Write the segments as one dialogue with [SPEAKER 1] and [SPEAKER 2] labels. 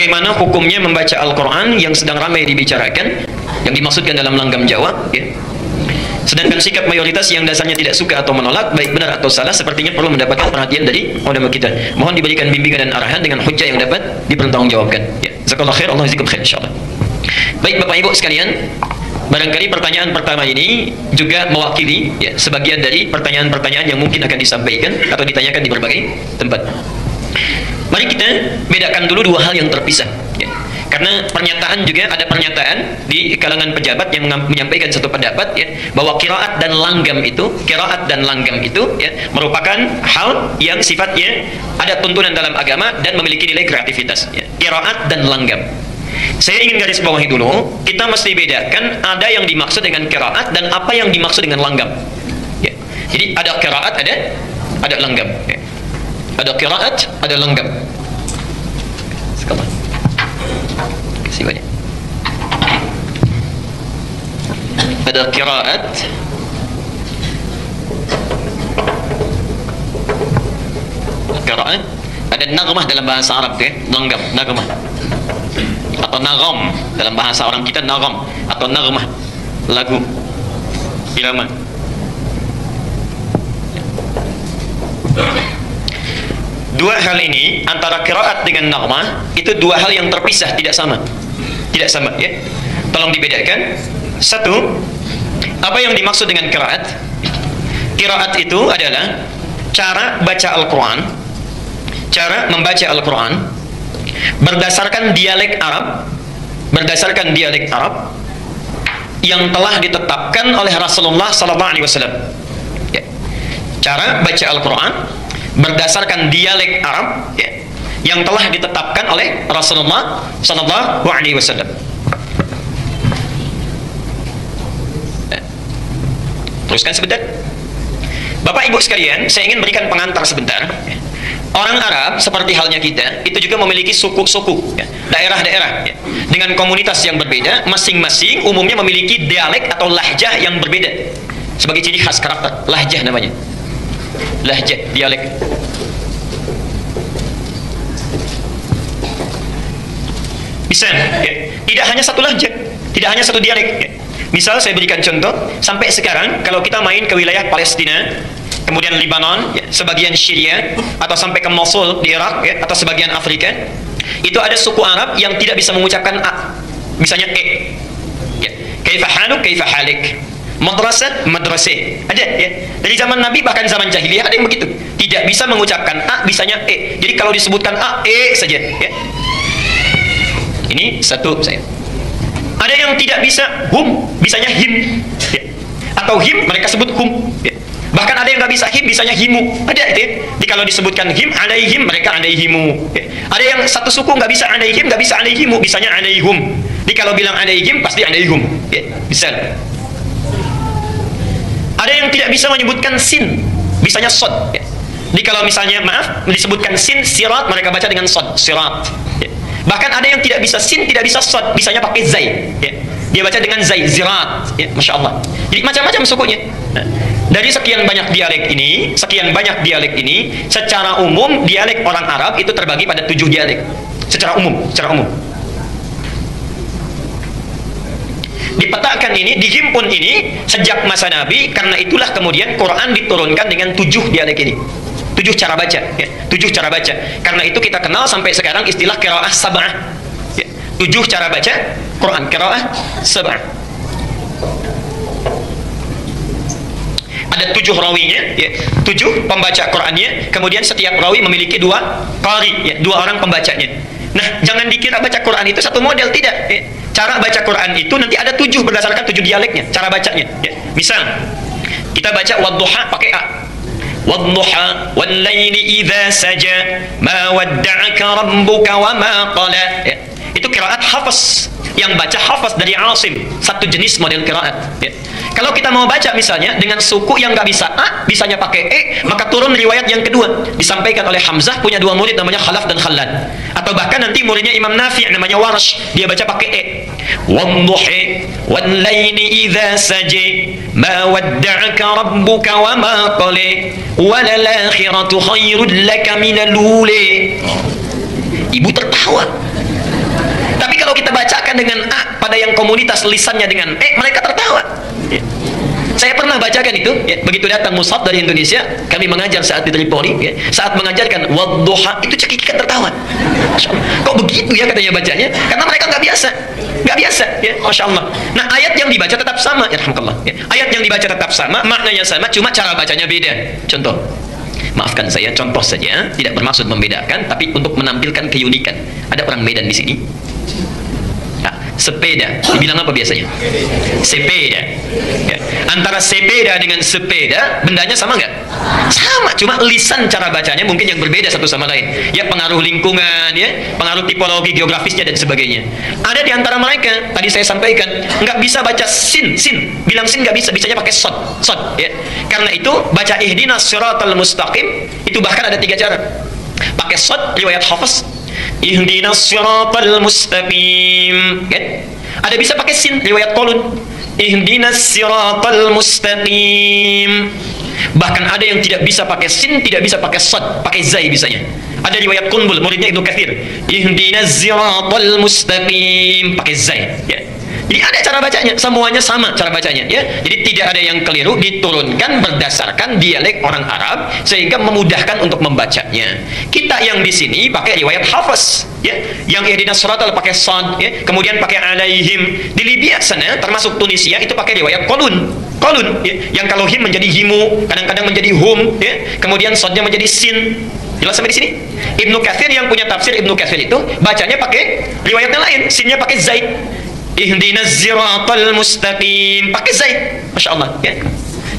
[SPEAKER 1] bagaimana hukumnya membaca Al-Quran yang sedang ramai dibicarakan, yang dimaksudkan dalam langgam Jawa, ya. Sedangkan sikap mayoritas yang dasarnya tidak suka atau menolak, baik benar atau salah, sepertinya perlu mendapatkan perhatian dari ulama kita. Mohon diberikan bimbingan dan arahan dengan hujjah yang dapat dipertanggungjawabkan. Ya. Jazakallahu khair, Allah jazakum khair insyaallah. Baik Bapak Ibu sekalian, barangkali pertanyaan pertama ini juga mewakili, ya, sebagian dari pertanyaan-pertanyaan yang mungkin akan disampaikan atau ditanyakan di berbagai tempat. Mari kita bedakan dulu dua hal yang terpisah, ya. Karena pernyataan juga ada pernyataan di kalangan pejabat yang menyampaikan satu pendapat, ya, bahwa qiraat dan langgam itu, ya, merupakan hal yang sifatnya ada tuntunan dalam agama dan memiliki nilai kreativitas, ya. Qiraat dan langgam. Saya ingin garis bawahi dulu, kita mesti bedakan ada yang dimaksud dengan qiraat dan apa yang dimaksud dengan langgam, ya. Jadi ada qiraat, ada langgam, ya. Ada qiraat, ada langgam. Sekarang kasih banyak. Ada qiraat, ada naghmah dalam bahasa Arab, ya, langgam, naghmah, atau nagham dalam bahasa orang kita, nagham atau naghmah, lagu, irama. Dua hal ini, antara qiraat dengan naghmah, itu dua hal yang terpisah, tidak sama, ya. Tolong dibedakan. Satu, apa yang dimaksud dengan qiraat? Qiraat itu adalah cara baca Al-Quran, cara membaca Al-Quran berdasarkan dialek Arab yang telah ditetapkan oleh Rasulullah SAW. Ya. Cara baca Al-Quran berdasarkan dialek Arab, ya, yang telah ditetapkan oleh Rasulullah SAW. Teruskan sebentar. Bapak Ibu sekalian, saya ingin berikan pengantar sebentar. Orang Arab seperti halnya kita, itu juga memiliki suku-suku, ya, daerah-daerah, ya, dengan komunitas yang berbeda, masing-masing umumnya memiliki dialek atau lahjah yang berbeda sebagai ciri khas karakter. Lahjah namanya, lahjah, dialek. Misal, ya, tidak hanya satu lahjah, tidak hanya satu dialek, ya. Misal saya berikan contoh, sampai sekarang kalau kita main ke wilayah Palestina, kemudian Lebanon, ya, sebagian Syria, atau sampai ke Mosul di Irak, ya, atau sebagian Afrika, itu ada suku Arab yang tidak bisa mengucapkan a, misalnya e, ya. Kaifa haluk, kaifa halik, madrasah, madrasah, ada, ya. Dari zaman Nabi bahkan zaman jahiliyah ada yang begitu, tidak bisa mengucapkan a, bisanya e. Jadi kalau disebutkan a, e saja, ya. Ini satu saya. Ada yang tidak bisa hum, bisanya him, ya. Atau him mereka sebut hum, ya. Bahkan ada yang nggak bisa him, bisanya himu. Ada, ya. Jadi kalau disebutkan him, alaihim, mereka alaihimu, ya. Ada yang satu suku nggak bisa alaihim, nggak bisa alaihimu, bisanya alaihum. Jadi kalau bilang alaihim pasti alaihum, ya. Bisa. Ada yang tidak bisa menyebutkan sin, bisanya sod, ya. Jadi kalau misalnya maaf disebutkan sin, sirat, mereka baca dengan sod, sirat, ya. Bahkan ada yang tidak bisa sin, tidak bisa sod, bisanya pakai zai, ya. Dia baca dengan zai, zirat, ya. Masya Allah. Jadi macam-macam sukunya. Nah, dari sekian banyak dialek ini, secara umum dialek orang Arab itu terbagi pada 7 dialek. Secara umum. Dipetakan ini, dihimpun ini sejak masa Nabi, karena itulah kemudian Quran diturunkan dengan 7 dialek ini. 7 cara baca, ya. 7 cara baca. Karena itu kita kenal sampai sekarang istilah qiraah sab'ah, ya. 7 cara baca Quran, qiraah sab'ah. Ada 7 rawinya, ya. 7 pembaca Qurannya. Kemudian setiap rawi memiliki 2 qari, ya, 2 orang pembacanya. Nah, jangan dikira baca Quran itu satu model, tidak, ya. Cara baca Quran itu nanti ada 7 berdasarkan 7 dialeknya, cara bacanya, ya. Misal kita baca wadduha pakai a, wadduha wal laili idza saja ma wadda'aka rabbuka wa ma qala, ya. Itu qiraat Hafs, yang baca Hafs dari Asim, satu jenis model qiraat, ya. Kalau kita mau baca misalnya dengan suku yang nggak bisa a, bisanya pakai e, maka turun riwayat yang kedua disampaikan oleh Hamzah, punya 2 murid namanya Khalaf dan Khallad, atau bahkan nanti muridnya Imam Nafi' namanya Warsh, dia baca pakai e, wadduhi wal laili idza saja ma wadda'aka rabbuka wa ma qala walal akhiratu khairul laka minal ula. Ibu tertawa. bacakan dengan A pada yang komunitas lisannya dengan E, mereka tertawa. Ya. Saya pernah bacakan itu, ya, begitu datang mushaf dari Indonesia, kami mengajar saat di Tripoli, ya, saat mengajarkan wadduha, itu cekikikan tertawa. Kok begitu ya katanya bacanya? Karena mereka nggak biasa, ya, Masya Allah. Nah, ayat yang dibaca tetap sama, ya, ya. Ayat yang dibaca tetap sama, maknanya sama, cuma cara bacanya beda. Contoh, maafkan saya, contoh saja, tidak bermaksud membedakan, tapi untuk menampilkan keunikan. Ada orang Medan di sini. Sepeda, dibilang apa biasanya? Sepeda. Ya. Antara sepeda dengan sepeda, bendanya sama nggak? Sama, cuma lisan cara bacanya mungkin yang berbeda satu sama lain. Ya, pengaruh lingkungan, ya, pengaruh tipologi geografisnya dan sebagainya. Ada di antara mereka, tadi saya sampaikan, nggak bisa baca sin, bilang sin nggak bisa, bisanya pakai sod. Ya. Karena itu baca ihdinas siratal mustaqim itu bahkan ada 3 cara. Pakai sod, riwayat Hafiz. Ihdinas siratal mustaqim, kan? Ada bisa pakai sin, riwayat Qalun. Ihdinas siratal mustaqim. Bahkan ada yang tidak bisa pakai sin, tidak bisa pakai sad, pakai zai bisanya. Ada riwayat Qunbul, muridnya Ibnu Katsir. Ihdinas siratal mustaqim, pakai zai, ya. Jadi ada cara bacanya, semuanya sama cara bacanya, ya. Jadi tidak ada yang keliru, diturunkan berdasarkan dialek orang Arab sehingga memudahkan untuk membacanya. Kita yang di sini pakai riwayat Hafiz, ya. Yang ihdinas siratal pakai sad, ya. Kemudian pakai alaihim. Di Libya sana termasuk Tunisia itu pakai riwayat Qalun, ya. Yang kalau him menjadi himu, kadang-kadang menjadi hum, ya. Kemudian sadnya menjadi sin. Jelas sampai di sini? Ibnu Katsir yang punya tafsir Ibnu Katsir itu bacanya pakai riwayatnya lain, sinnya pakai zaid. Ihdinas siratal mustaqim, pakai zaid. Masya Allah, ya.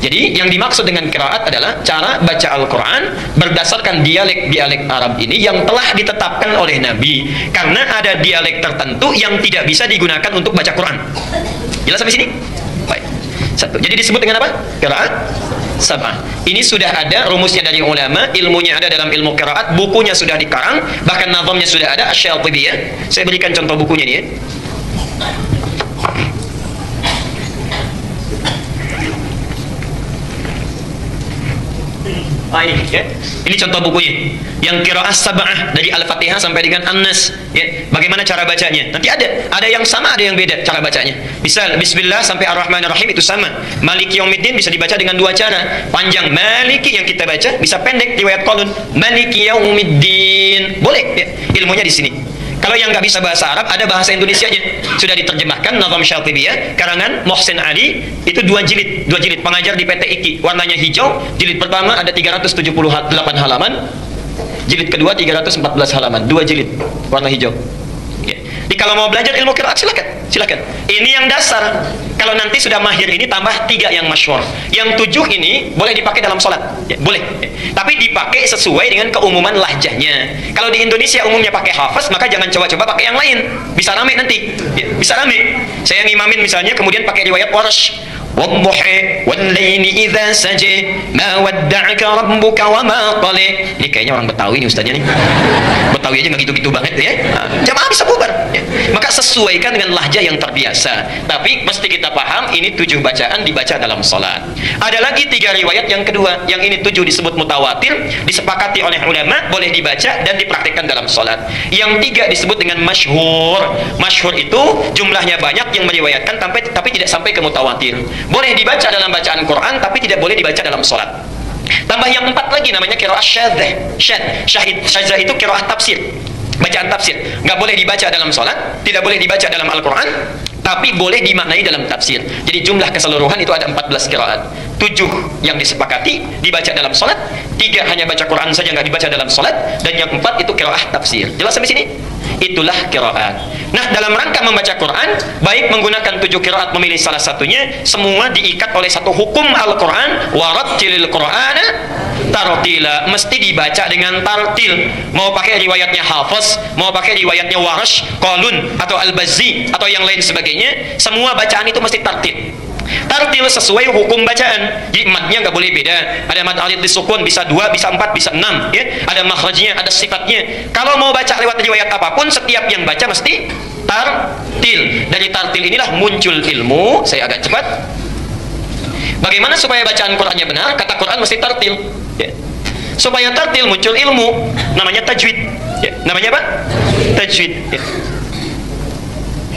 [SPEAKER 1] Jadi yang dimaksud dengan qiraat adalah cara baca Al-Quran berdasarkan dialek-dialek Arab ini yang telah ditetapkan oleh Nabi. Karena ada dialek tertentu yang tidak bisa digunakan untuk baca Quran. Jelas sampai sini? Baik. Satu. Jadi disebut dengan apa? Qiraat sab'ah. Ini sudah ada rumusnya dari ulama, ilmunya ada dalam ilmu qiraat, bukunya sudah dikarang, bahkan nazamnya sudah ada, Asy-Syatibiyah. Saya berikan contoh bukunya nih, ya. Baik, ya. Ini contoh bukunya. Yang qiraah sab'ah dari Al-Fatihah sampai dengan An-Nas, ya. Bagaimana cara bacanya? Nanti ada yang sama, ada yang beda cara bacanya. Misal Bismillah sampai Ar-Rahmanir-Rahim itu sama. Maliki Yaumiddin bisa dibaca dengan 2 cara. Panjang Maliki yang kita baca, bisa pendek riwayat Qalun Maliki Yaumiddin. Boleh, ya. Ilmunya di sini. Kalau yang nggak bisa bahasa Arab, ada bahasa Indonesianya. Sudah diterjemahkan Nazam Syatibiyah karangan Muhsin Ali, itu 2 jilid pengajar di PT IKI, warnanya hijau. Jilid pertama ada 378 halaman, jilid kedua 314 halaman, 2 jilid warna hijau. Ya. Jadi kalau mau belajar ilmu qiraat silakan. Ini yang dasar. Kalau nanti sudah mahir ini tambah 3 yang masyhur. Yang 7 ini boleh dipakai dalam sholat, ya, boleh. Ya. Tapi dipakai sesuai dengan keumuman lahjahnya. Kalau di Indonesia umumnya pakai Hafiz, maka jangan coba-coba pakai yang lain. Bisa rame nanti. Ya, bisa rame. Saya ngimamin misalnya, kemudian pakai riwayat Warsh. Wadduhi wal-laili idza saja ma wadda'aka rabbuka wa ma qala. Ini kayaknya orang Betawi nih ustaznya nih. Betawi aja nggak gitu-gitu banget ya. Jamaah bisa bubar. Ya. Maka sesuaikan dengan lahjah yang terbiasa. Tapi mesti kita paham ini 7 bacaan dibaca dalam salat. Ada lagi 3 riwayat yang kedua. Yang ini 7 disebut mutawatir, disepakati oleh ulama, boleh dibaca dan dipraktikkan dalam salat. Yang 3 disebut dengan masyhur. Masyhur itu jumlahnya banyak yang meriwayatkan tapi tidak sampai ke mutawatir. Boleh dibaca dalam bacaan Quran tapi tidak boleh dibaca dalam sholat. Tambah yang 4 lagi namanya qiraah syadzah. Syadzah itu qiraah tafsir, bacaan tafsir. Nggak boleh dibaca dalam sholat, tidak boleh dibaca dalam Al-Quran, tapi boleh dimaknai dalam tafsir. Jadi jumlah keseluruhan itu ada 14 qiraat. 7 yang disepakati dibaca dalam sholat, 3 hanya baca Quran saja nggak dibaca dalam sholat, dan yang 4 itu qiraah tafsir. Jelas sampai sini? Itulah qiraat. Nah, dalam rangka membaca Quran, baik menggunakan 7 qiraat memilih salah satunya, semua diikat oleh satu hukum Al-Quran, warattilil Qur'ana tartila, mesti dibaca dengan tartil. Mau pakai riwayatnya Hafiz, mau pakai riwayatnya Warsh, Qalun atau Al-Bazzi atau yang lain sebagainya, semua bacaan itu mesti tartil. Tartil sesuai hukum bacaan. Jadi madnya nggak boleh beda. Ada mad alif disukun bisa 2, bisa 4, bisa 6, ya. Ada makhrajnya, ada sifatnya. Kalau mau baca lewat riwayat apapun, setiap yang baca mesti tartil. Dari tartil inilah muncul ilmu. Saya agak cepat. Bagaimana supaya bacaan Qur'annya benar? Kata Quran mesti tartil, ya. Supaya tartil muncul ilmu, namanya tajwid, ya. Namanya apa? Tajwid, ya.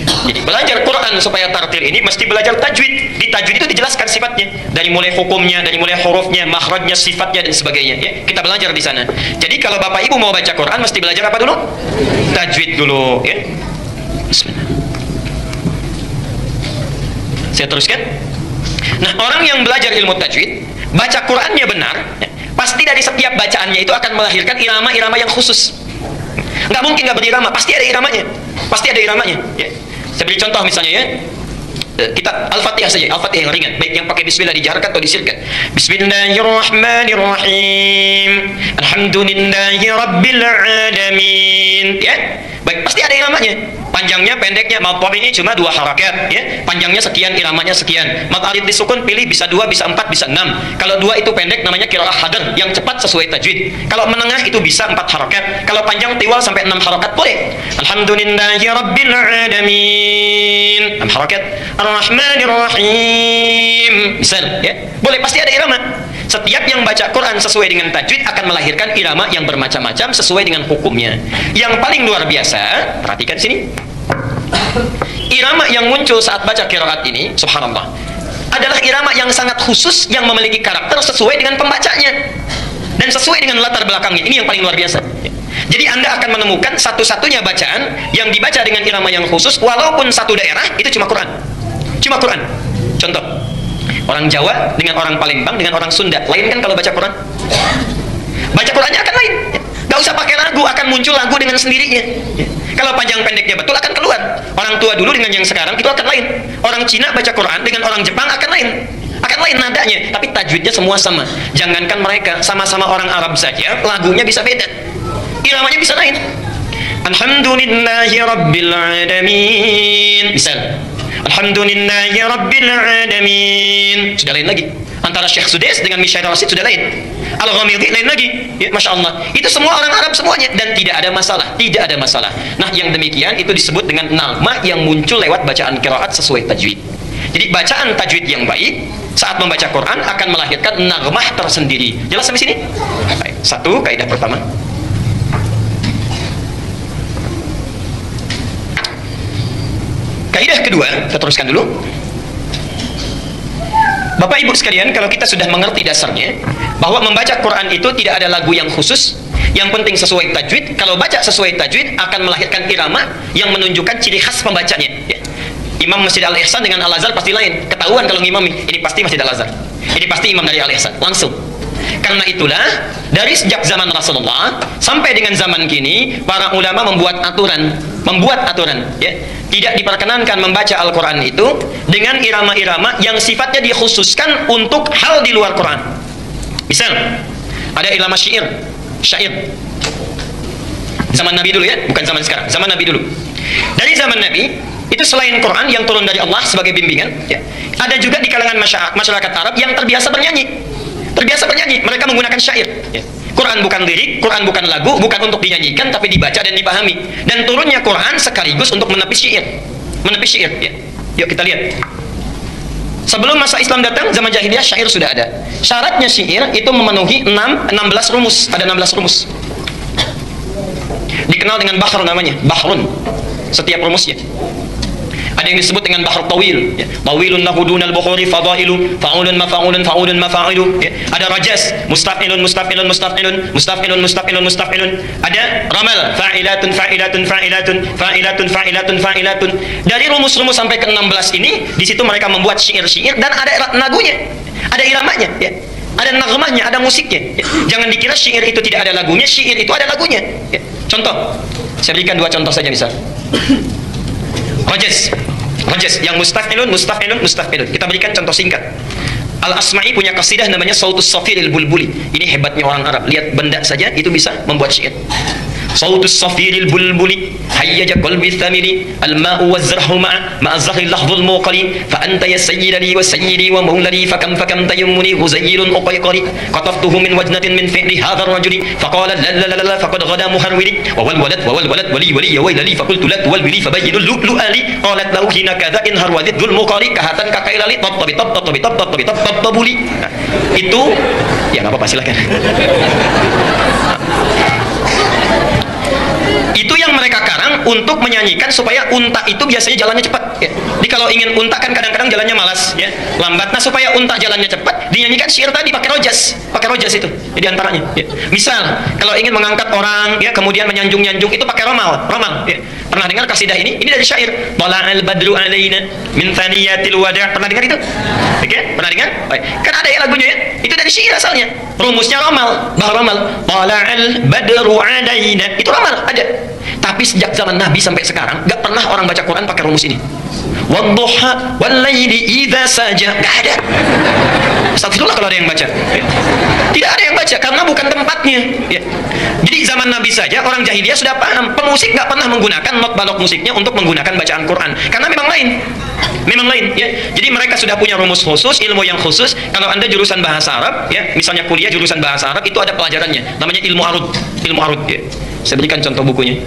[SPEAKER 1] Jadi belajar Quran supaya tartil ini mesti belajar tajwid. Di tajwid itu dijelaskan sifatnya, dari mulai hukumnya, dari mulai hurufnya, makhrajnya, sifatnya dan sebagainya. Ya, kita belajar di sana. Jadi kalau Bapak Ibu mau baca Quran mesti belajar apa dulu? Tajwid dulu. Ya. Bismillah. Saya teruskan. Nah, orang yang belajar ilmu tajwid, baca Qurannya benar, ya, pasti dari setiap bacaannya itu akan melahirkan irama-irama yang khusus. Nggak mungkin nggak berirama, pasti ada iramanya. Pasti ada iramanya. Ya. Saya beri contoh misalnya ya. Kita Al-Fatihah saja, Al-Fatihah yang ringan, baik yang pakai bismillah dijarkan atau disirkan. Bismillahirrahmanirrahim. Alhamdulillahi rabbil alamin. Ya. Baik, pasti ada iramanya. Panjangnya, pendeknya, mad ini cuma 2 harakat, ya. Panjangnya sekian, iramanya sekian. Mad alif disukun pilih bisa 2, bisa 4, bisa 6. Kalau 2 itu pendek namanya qiraah hadar, yang cepat sesuai tajwid. Kalau menengah itu bisa 4 harakat. Kalau panjang tiwal sampai 6 harakat boleh. Alhamdulillahi rabbil alamin. 6 harakat. Ar-Rahmanir-Rahim. Misal, ya. Boleh, pasti ada irama. Setiap yang baca Quran sesuai dengan tajwid akan melahirkan irama yang bermacam-macam sesuai dengan hukumnya. Yang paling luar biasa, perhatikan sini. Irama yang muncul saat baca qiraat ini, subhanallah, adalah irama yang sangat khusus yang memiliki karakter sesuai dengan pembacanya dan sesuai dengan latar belakangnya. Ini yang paling luar biasa. Jadi Anda akan menemukan satu-satunya bacaan yang dibaca dengan irama yang khusus walaupun satu daerah itu cuma Quran. Cuma Quran. Contoh, orang Jawa dengan orang Palembang dengan orang Sunda lain kan kalau baca Quran? Baca Qurannya akan lain. Gak usah pakai lagu, akan muncul lagu dengan sendirinya. Kalau panjang pendeknya betul akan keluar. Orang tua dulu dengan yang sekarang itu akan lain. Orang Cina baca Quran dengan orang Jepang akan lain. Akan lain nadanya, tapi tajwidnya semua sama. Jangankan mereka, sama-sama orang Arab saja lagunya bisa beda. Iramanya bisa lain. Alhamdulillahi rabbil alamin. Misal, Alhamdulillahi rabbil alamin. Sudah lain lagi. Antara Syekh Sudais dengan Mishair Rasid sudah lain. Al-Ghamidi lain lagi. Ya, Masya Allah. Itu semua orang Arab semuanya. Dan tidak ada masalah. Tidak ada masalah. Nah, yang demikian itu disebut dengan nama yang muncul lewat bacaan qiraat sesuai tajwid. Jadi bacaan tajwid yang baik saat membaca Quran akan melahirkan nagmah tersendiri. Jelas sampai sini? Baik. Satu, kaidah pertama. Kaidah kedua, kita teruskan dulu. Bapak Ibu sekalian, kalau kita sudah mengerti dasarnya bahwa membaca Quran itu tidak ada lagu yang khusus, yang penting sesuai tajwid. Kalau baca sesuai tajwid akan melahirkan irama yang menunjukkan ciri khas pembacanya. Ya. Imam Masjid Al-Ihsan dengan Al-Azhar pasti lain. Ketahuan kalau ngimami, ini pasti Masjid Al-Azhar. Ini pasti imam dari Al-Ihsan, langsung. Karena itulah dari sejak zaman Rasulullah sampai dengan zaman kini para ulama membuat aturan, ya. Tidak diperkenankan membaca Al-Quran itu dengan irama-irama yang sifatnya dikhususkan untuk hal di luar Quran. Misal, ada irama syair. Zaman Nabi dulu ya, bukan zaman sekarang. Zaman Nabi dulu. Dari zaman Nabi, itu selain Quran yang turun dari Allah sebagai bimbingan, ya, ada juga di kalangan masyarakat Arab yang terbiasa bernyanyi. Mereka menggunakan syair. Ya. Quran bukan lirik, Quran bukan lagu, bukan untuk dinyanyikan, tapi dibaca dan dipahami. Dan turunnya Quran sekaligus untuk menepis syair. Ya. Yuk kita lihat. Sebelum masa Islam datang, zaman jahiliyah syair sudah ada. Syaratnya syair itu memenuhi 16 rumus. Ada 16 rumus. Dikenal dengan bahr namanya, bahrun. Setiap rumusnya. Ada yang disebut dengan bahr tawil, ya. Tawilun lahu dunal bukhuri fadailu, fa'ulun mafa'ulun, fa'ulun mafa'ilu, ya. Ada rajas, mustaf'ilun. Ada ramal, fa'ilatun. Dari rumus-rumus sampai ke 16 ini, di situ mereka membuat syair-syair dan ada lagunya, ada iramanya, ya. Ada nagmahnya, ada musiknya, ya. Jangan dikira syair itu tidak ada lagunya, syair itu ada lagunya, ya. Contoh, saya berikan 2 contoh saja misal. Rajas yang mustaf'ilun. Kita berikan contoh singkat. Al-Asma'i punya qasidah namanya Sautus Safiril Bulbuli. Ini hebatnya orang Arab. Lihat benda saja itu bisa membuat syair. Sautus Safiril Bulbuli hayyaja qalbi thamiri al-ma'u waz-zarhu ma'a-zahri al-lahdhul muqali fa anta ya sayyidi wa sayyidi wa mawlali fakam tayammuni ghuzayrun uqayqari qataftuhu min wajnatin min fi'li hadha ar-rajuli faqala la faqad ghada muharwili wa wal walad wali ya waylali faqultu la tuwalwili fabayyinul lu'ali qalat lahu hina kadha in harwadid dhul muqari kahatan kakailali tattabi tabuli. Itu ya enggak apa-apa silakan. Itu yang yang mereka karang untuk menyanyikan supaya unta itu biasanya jalannya cepat ya. Jadi kalau ingin unta kan kadang-kadang jalannya malas ya, lambat. Nah supaya unta jalannya cepat, dinyanyikan syair tadi pakai rojas itu jadi antaranya ya. Misal kalau ingin mengangkat orang ya, kemudian menyanjung-nyanjung itu pakai romal ya. Pernah dengar kasidah ini dari syair, tala'al badru alaina min thaniyatil wada'. Pernah dengar itu? Oke, pernah dengar? Baik. Kan ada ya lagunya ya, itu dari syair asalnya, rumusnya romal, bah romal, tala'al badru alaina, itu romal ada. Tapi sejak zaman Nabi sampai sekarang gak pernah orang baca Quran pakai rumus ini. Wadduha wallaili idza saja, gak ada. Astagfirullah kalau ada yang baca ya. Tidak ada yang baca karena bukan tempatnya ya. Jadi zaman Nabi saja orang jahiliyah sudah paham, pemusik gak pernah menggunakan not balok musiknya untuk menggunakan bacaan Quran karena memang lain ya. Jadi mereka sudah punya rumus khusus, ilmu yang khusus. Kalau Anda jurusan bahasa Arab ya, misalnya kuliah jurusan bahasa Arab, itu ada pelajarannya namanya ilmu arud ya. Saya berikan contoh bukunya.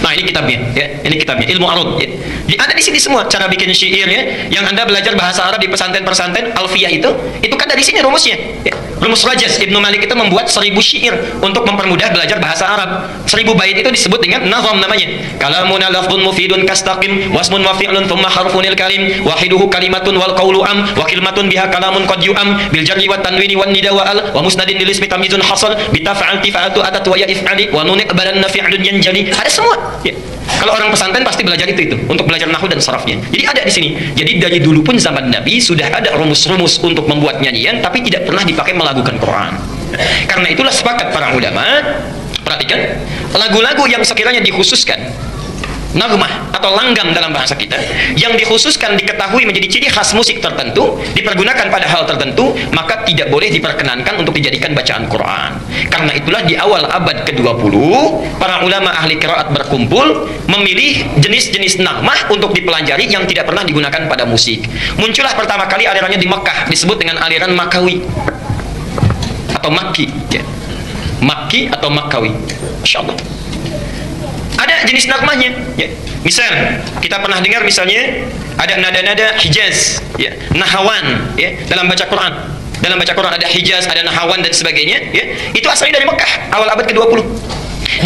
[SPEAKER 1] Nah ini kitabnya ya, ini kitabnya ilmu arud ya. Ada di sini semua cara bikin syair ya. Yang Anda belajar bahasa Arab di pesantren-pesantren Alfiyah itu kan dari sini rumusnya ya. Rumus Rajas Ibnu Malik itu membuat 1000 syair untuk mempermudah belajar bahasa Arab. 1000 bait itu disebut dengan nazam namanya. Kalamun lafdhun mufidun kastaqim wasmun wa fi'lun thumma harfunil kalim wahiduhu kalimatun wal qawlu am wa kalimatun biha kalamun qad yu'am bil jarri wat tanwini wan nida wa al wa musnadin lil ismi tamyizun hasal bi taf'alti fa'atu atat wa ya if'ali wa nunik badanna fi'lun yanjali. Ada semua ya. Kalau orang pesantren pasti belajar itu untuk belajar nahwu dan sarafnya. Jadi ada di sini. Jadi dari dulu pun zaman Nabi sudah ada rumus-rumus untuk membuat nyanyian, tapi tidak pernah dipakai melagukan Quran. Karena itulah sepakat para ulama, perhatikan, lagu-lagu yang sekiranya dikhususkan nagmah atau langgam dalam bahasa kita, yang dikhususkan diketahui menjadi ciri khas musik tertentu, dipergunakan pada hal tertentu, maka tidak boleh diperkenankan untuk dijadikan bacaan Quran. Karena itulah di awal abad ke-20 para ulama ahli qiraat berkumpul memilih jenis-jenis nagmah untuk dipelajari yang tidak pernah digunakan pada musik. Muncullah pertama kali alirannya di Mekah, disebut dengan aliran Makawi atau Makki ya. Makki atau Makawi, Masya Allah. Ada jenis nagmahnya ya. Misal kita pernah dengar misalnya ada nada-nada Hijaz ya, Nahawan ya, dalam baca Quran ada Hijaz, ada Nahawan dan sebagainya ya. Itu asalnya dari Mekah awal abad ke-20,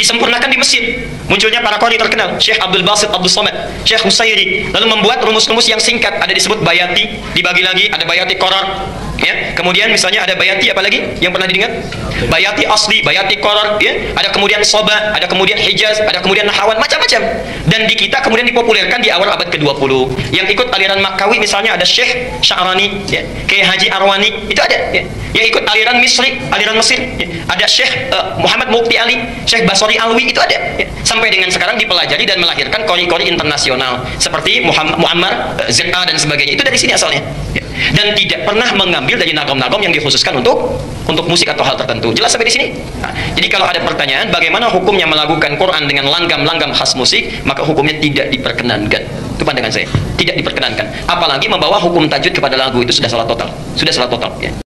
[SPEAKER 1] disempurnakan di Mesir. Munculnya para qari terkenal, Syekh Abdul Basit Abdul Somad, Syekh Husairi, lalu membuat rumus-rumus yang singkat. Ada disebut bayati, dibagi lagi ada bayati qarar ya. Kemudian misalnya ada bayati apa lagi yang pernah didengar? Bayati asli, bayati qarar ya. Ada kemudian soba, ada kemudian Hijaz, ada kemudian Nahawan, macam-macam. Dan di kita kemudian dipopulerkan di awal abad ke-20. Yang ikut aliran Makawi misalnya ada Syekh Sya'rani ya, Kiai Haji Arwani, itu ada ya. Yang ikut aliran Misri, aliran Mesir ya. Ada Syekh Muhammad Mukti Ali, Syekh Basori Alwi, itu ada ya. Sampai dengan sekarang dipelajari dan melahirkan qori-qori internasional seperti Muammar ZA dan sebagainya. Itu dari sini asalnya ya. Dan tidak pernah mengambil dari nagom-nagom yang dikhususkan untuk musik atau hal tertentu. Jelas sampai di sini? Nah, jadi kalau ada pertanyaan bagaimana hukumnya melakukan Quran dengan langgam-langgam khas musik, maka hukumnya tidak diperkenankan. Itu pandangan saya, tidak diperkenankan. Apalagi membawa hukum tajwid kepada lagu, itu sudah salah total ya.